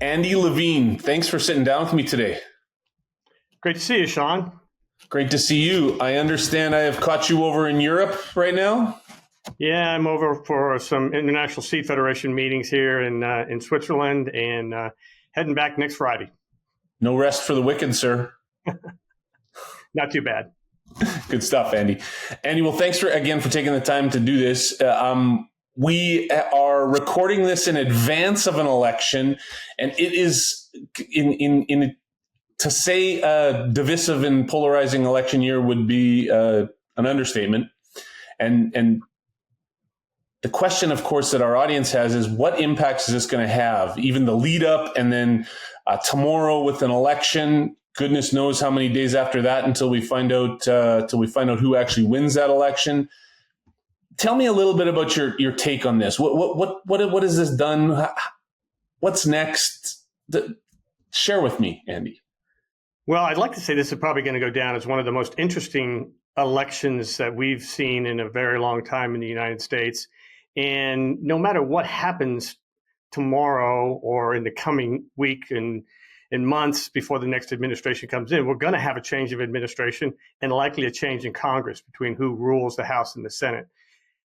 Andy LaVigne, thanks for sitting down with me today. Great to see you, Sean. Great to see you. I understand I have caught you over in Europe right now. Yeah, I'm over for some International Seed Federation meetings here in Switzerland and heading back next Friday. No rest for the wicked, sir. Not too bad. Good stuff, Andy. Andy, well, thanks for taking the time to do this. We are recording this in advance of an election, and it is to say a divisive and polarizing election year would be an understatement. And the question, of course, that our audience has is what impacts is this going to have? Even the lead up, and then tomorrow with an election. Goodness knows how many days after that until we find out who actually wins that election. Tell me a little bit about your take on this. What has this done? What's next? Share with me, Andy. Well, I'd like to say this is probably going to go down as one of the most interesting elections that we've seen in a very long time in the United States. And no matter what happens tomorrow or in the coming week and months before the next administration comes in, we're going to have a change of administration and likely a change in Congress between who rules the House and the Senate.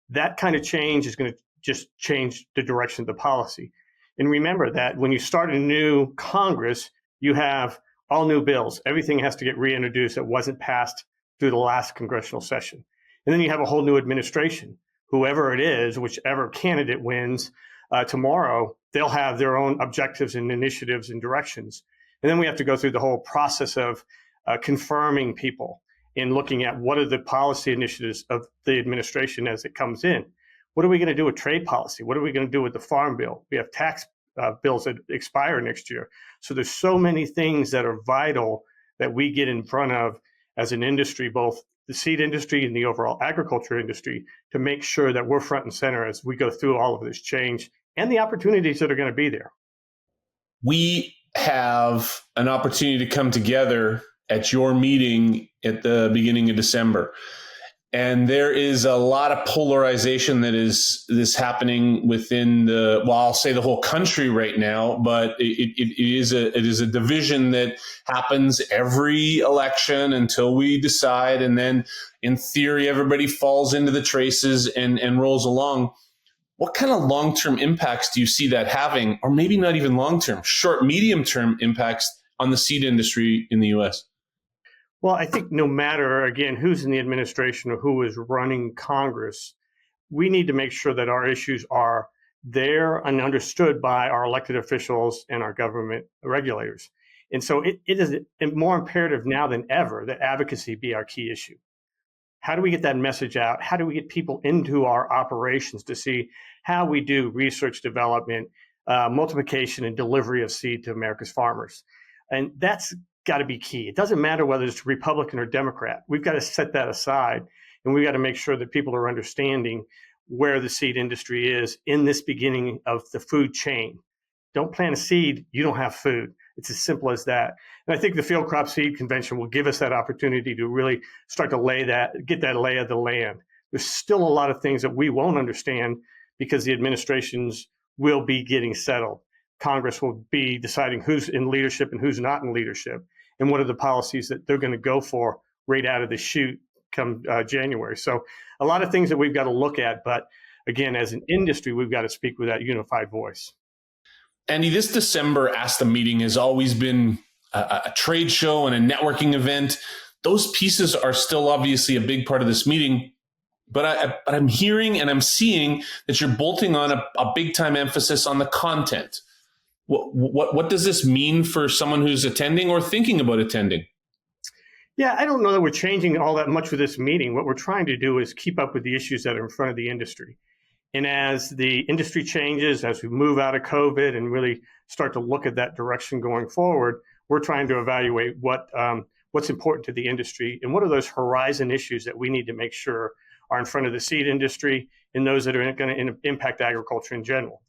That kind of change is going to just change the direction of the policy. And remember that when you start a new Congress, you have all new bills. Everything has to get reintroduced that wasn't passed through the last congressional session. And then you have a whole new administration. Whoever it is, whichever candidate wins tomorrow, they'll have their own objectives and initiatives and directions. And then we have to go through the whole process of confirming people and looking at what are the policy initiatives of the administration as it comes in. What are we going to do with trade policy? What are we going to do with the farm bill? We have tax bills that expire next year. So there's so many things that are vital that we get in front of as an industry, both the seed industry and the overall agriculture industry, to make sure that we're front and center as we go through all of this change and the opportunities that are going to be there. We have an opportunity to come together at your meeting at the beginning of December. And there is a lot of polarization that is happening within I'll say the whole country right now, but it is a division that happens every election until we decide. And then in theory, everybody falls into the traces and rolls along. What kind of long-term impacts do you see that having, or maybe not even long-term, short, medium-term impacts on the seed industry in the U.S.? Well, I think no matter, again, who's in the administration or who is running Congress, we need to make sure that our issues are there and understood by our elected officials and our government regulators. And so it is more imperative now than ever that advocacy be our key issue. How do we get that message out? How do we get people into our operations to see how we do research development, multiplication, and delivery of seed to America's farmers? And that's got to be key. It doesn't matter whether it's Republican or Democrat. We've got to set that aside, and we've got to make sure that people are understanding where the seed industry is in this beginning of the food chain. Don't plant a seed, you don't have food. It's as simple as that. And I think the Field Crop Seed Convention will give us that opportunity to really start to get that lay of the land. There's still a lot of things that we won't understand because the administrations will be getting settled. Congress will be deciding who's in leadership and who's not in leadership, and what are the policies that they're going to go for right out of the chute come January. So a lot of things that we've got to look at, but again, as an industry, we've got to speak with that unified voice. Andy, this December ASTA meeting has always been a trade show and a networking event. Those pieces are still obviously a big part of this meeting, but I'm hearing and I'm seeing that you're bolting on a big time emphasis on the content. What does this mean for someone who's attending or thinking about attending? Yeah, I don't know that we're changing all that much with this meeting. What we're trying to do is keep up with the issues that are in front of the industry. And as the industry changes, as we move out of COVID and really start to look at that direction going forward, we're trying to evaluate what's important to the industry and what are those horizon issues that we need to make sure are in front of the seed industry and those that are going to impact agriculture in general.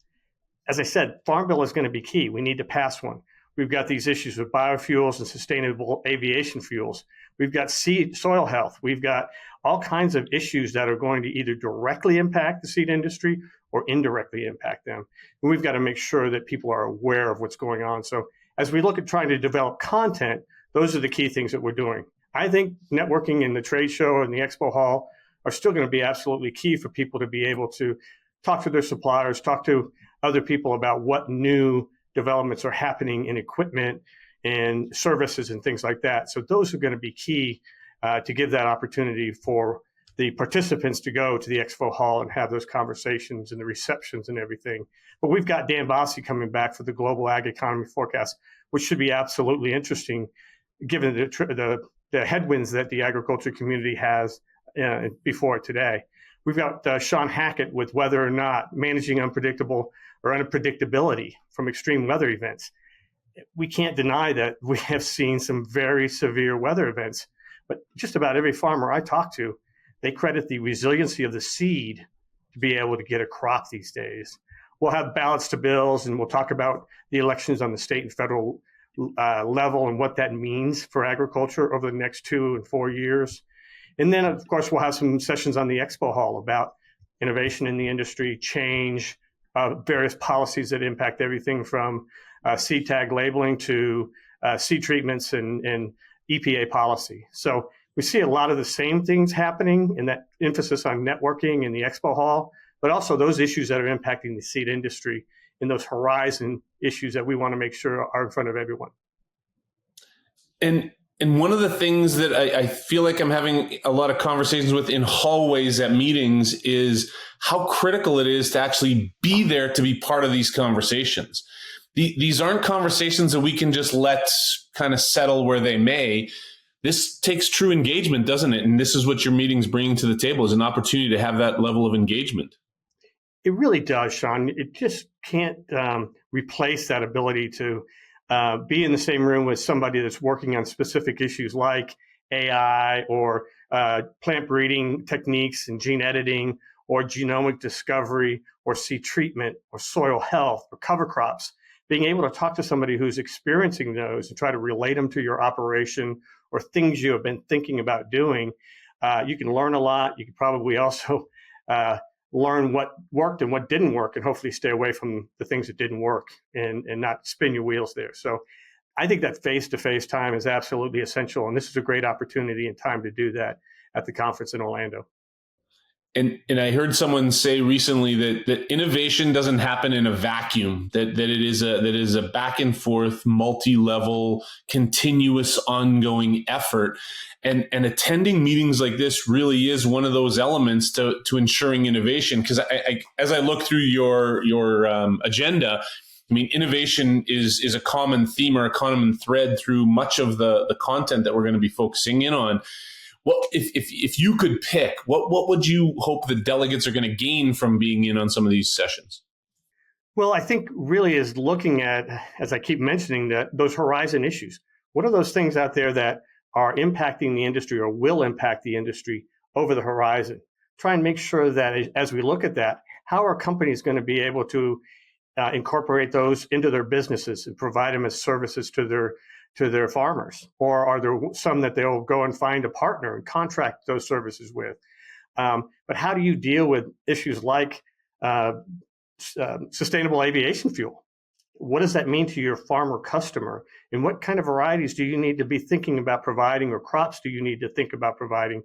As I said, Farm Bill is going to be key. We need to pass one. We've got these issues with biofuels and sustainable aviation fuels. We've got soil health. We've got all kinds of issues that are going to either directly impact the seed industry or indirectly impact them. And we've got to make sure that people are aware of what's going on. So as we look at trying to develop content, those are the key things that we're doing. I think networking in the trade show and the expo hall are still going to be absolutely key for people to be able to talk to their suppliers, talk to other people about what new developments are happening in equipment and services and things like that. So those are going to be key to give that opportunity for the participants to go to the expo hall and have those conversations and the receptions and everything. But we've got Dan Bossi coming back for the Global Ag Economy Forecast, which should be absolutely interesting given the headwinds that the agriculture community has before it today. We've got Sean Hackett with whether or not managing unpredictable or unpredictability from extreme weather events. We can't deny that we have seen some very severe weather events, but just about every farmer I talk to, they credit the resiliency of the seed to be able to get a crop these days. We'll have ballots to bills, and we'll talk about the elections on the state and federal level and what that means for agriculture over the next 2 and 4 years. And then, of course, we'll have some sessions on the expo hall about innovation in the industry, change, various policies that impact everything from seed tag labeling to seed treatments and EPA policy. So we see a lot of the same things happening, and that emphasis on networking in the expo hall, but also those issues that are impacting the seed industry and those horizon issues that we want to make sure are in front of everyone. And one of the things that I feel like I'm having a lot of conversations with in hallways at meetings is how critical it is to actually be there to be part of these conversations. These aren't conversations that we can just let kind of settle where they may. This takes true engagement, doesn't it? And this is what your meetings bring to the table, is an opportunity to have that level of engagement. It really does, Sean. It just can't replace that ability to be in the same room with somebody that's working on specific issues like AI or plant breeding techniques and gene editing or genomic discovery or seed treatment or soil health or cover crops. Being able to talk to somebody who's experiencing those and try to relate them to your operation or things you have been thinking about doing, you can learn a lot. You can probably also learn what worked and what didn't work, and hopefully stay away from the things that didn't work and not spin your wheels there. So I think that face-to-face time is absolutely essential, and this is a great opportunity and time to do that at the conference in Orlando. And I heard someone say recently that innovation doesn't happen in a vacuum, that it is a back and forth, multi-level, continuous, ongoing effort. And attending meetings like this really is one of those elements to ensuring innovation. Because as I look through your agenda, I mean, innovation is a common theme or a common thread through much of the content that we're going to be focusing in on. Well, if you could pick, what would you hope the delegates are going to gain from being in on some of these sessions? Well, I think really is looking at, as I keep mentioning, that those horizon issues. What are those things out there that are impacting the industry or will impact the industry over the horizon? Try and make sure that as we look at that, how are companies going to be able to incorporate those into their businesses and provide them as services to their farmers? Or are there some that they'll go and find a partner and contract those services with? But how do you deal with issues like sustainable aviation fuel? What does that mean to your farmer customer? And what kind of varieties do you need to be thinking about providing, or crops do you need to think about providing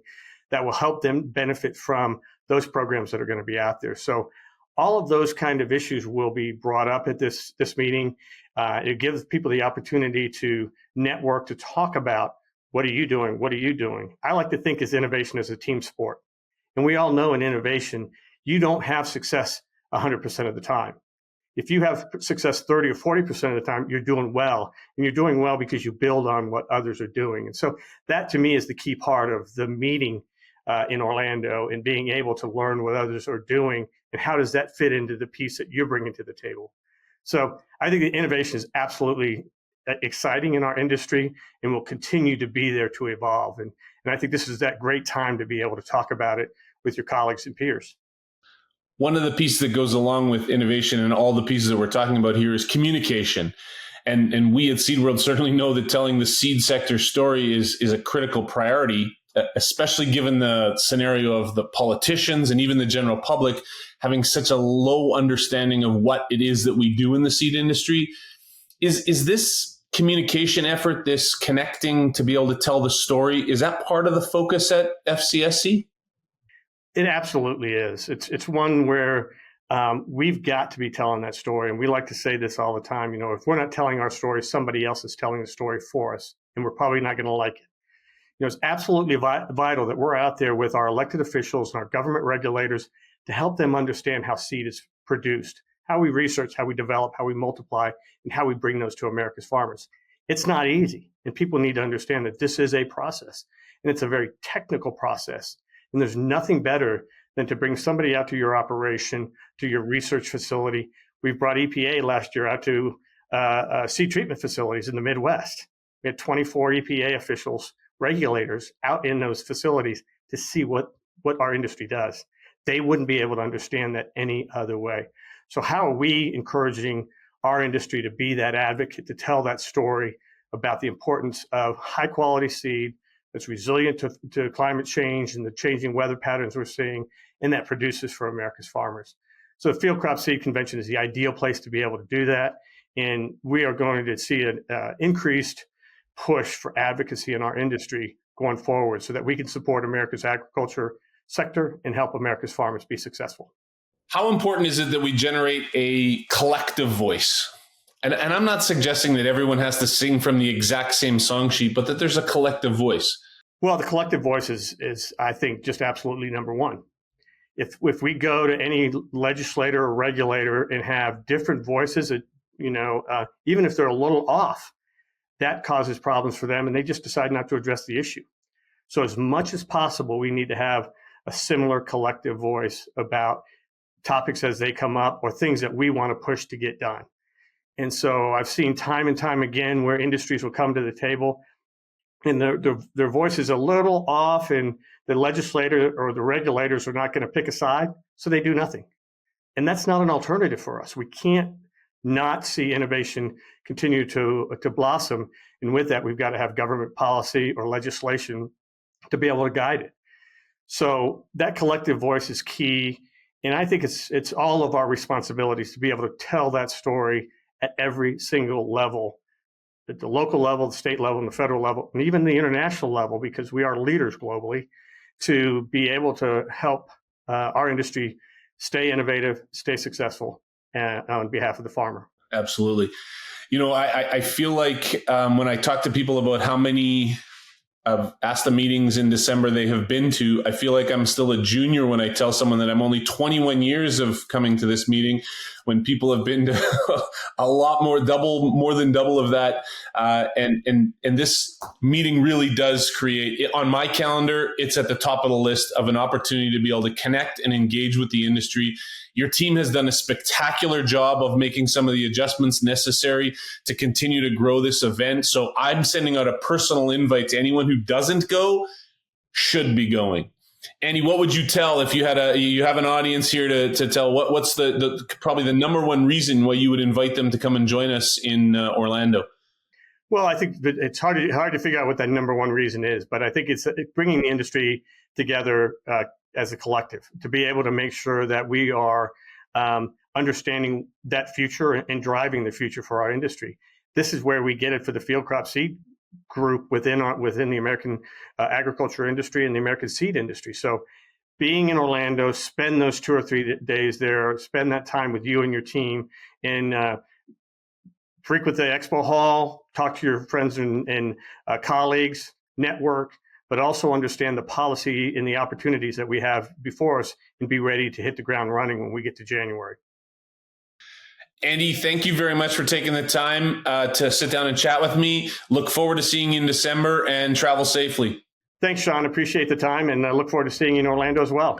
that will help them benefit from those programs that are going to be out there? So all of those kind of issues will be brought up at this meeting. It gives people the opportunity to network, to talk about what are you doing? What are you doing? I like to think as innovation as a team sport. And we all know in innovation, you don't have success 100% of the time. If you have success 30 or 40% of the time, you're doing well. And you're doing well because you build on what others are doing. And so that to me is the key part of the meeting in Orlando, and being able to learn what others are doing and how does that fit into the piece that you're bringing to the table. So I think the innovation is absolutely exciting in our industry and will continue to be there to evolve. And I think this is that great time to be able to talk about it with your colleagues and peers. One of the pieces that goes along with innovation and all the pieces that we're talking about here is communication. And we at SeedWorld certainly know that telling the seed sector story is a critical priority especially given the scenario of the politicians and even the general public having such a low understanding of what it is that we do in the seed industry. Is this communication effort, this connecting to be able to tell the story, is that part of the focus at FCSC? It absolutely is. It's one where we've got to be telling that story. And we like to say this all the time. If we're not telling our story, somebody else is telling the story for us, and we're probably not going to like it. It's absolutely vital that we're out there with our elected officials and our government regulators to help them understand how seed is produced, how we research, how we develop, how we multiply, and how we bring those to America's farmers. It's not easy, and people need to understand that this is a process, and it's a very technical process. And there's nothing better than to bring somebody out to your operation, to your research facility. We've brought EPA last year out to seed treatment facilities in the Midwest. We had 24 EPA officials, regulators out in those facilities to see what our industry does. They wouldn't be able to understand that any other way. So how are we encouraging our industry to be that advocate, to tell that story about the importance of high quality seed that's resilient to climate change and the changing weather patterns we're seeing, and that produces for America's farmers? So the Field Crop Seed Convention is the ideal place to be able to do that. And we are going to see an increased push for advocacy in our industry going forward so that we can support America's agriculture sector and help America's farmers be successful. How important is it that we generate a collective voice? And I'm not suggesting that everyone has to sing from the exact same song sheet, but that there's a collective voice. Well, the collective voice is I think, just absolutely number one. If we go to any legislator or regulator and have different voices, even if they're a little off, that causes problems for them, and they just decide not to address the issue. So as much as possible, we need to have a similar collective voice about topics as they come up or things that we want to push to get done. And so I've seen time and time again where industries will come to the table and their voice is a little off, and the legislator or the regulators are not going to pick a side, so they do nothing. And that's not an alternative for us. We can't not see innovation continue to blossom. And with that, we've got to have government policy or legislation to be able to guide it. So that collective voice is key. And I think it's all of our responsibilities to be able to tell that story at every single level, at the local level, the state level, and the federal level, and even the international level, because we are leaders globally, to be able to help our industry stay innovative, stay successful on behalf of the farmer. Absolutely. I feel like when I talk to people about how many ASTA meetings in December they have been to, I feel like I'm still a junior when I tell someone that I'm only 21 years of coming to this meeting, when people have been to a lot more than double of that. And this meeting really does create, on my calendar, it's at the top of the list of an opportunity to be able to connect and engage with the industry. Your team has done a spectacular job of making some of the adjustments necessary to continue to grow this event. So I'm sending out a personal invite to anyone who doesn't go, should be going. Andy, what would you tell if you have an audience here to tell what's the probably the number one reason why you would invite them to come and join us in Orlando? Well, I think that it's hard to figure out what that number one reason is, but I think it's bringing the industry together as a collective to be able to make sure that we are understanding that future and driving the future for our industry. This is where we get it for the field crop seed group within the American agriculture industry and the American seed industry. So being in Orlando, spend those 2 or 3 days there, spend that time with you and your team, and frequent the expo hall, talk to your friends and colleagues, network, but also understand the policy and the opportunities that we have before us and be ready to hit the ground running when we get to January. Andy, thank you very much for taking the time to sit down and chat with me. Look forward to seeing you in December, and travel safely. Thanks, Sean. Appreciate the time, and I look forward to seeing you in Orlando as well.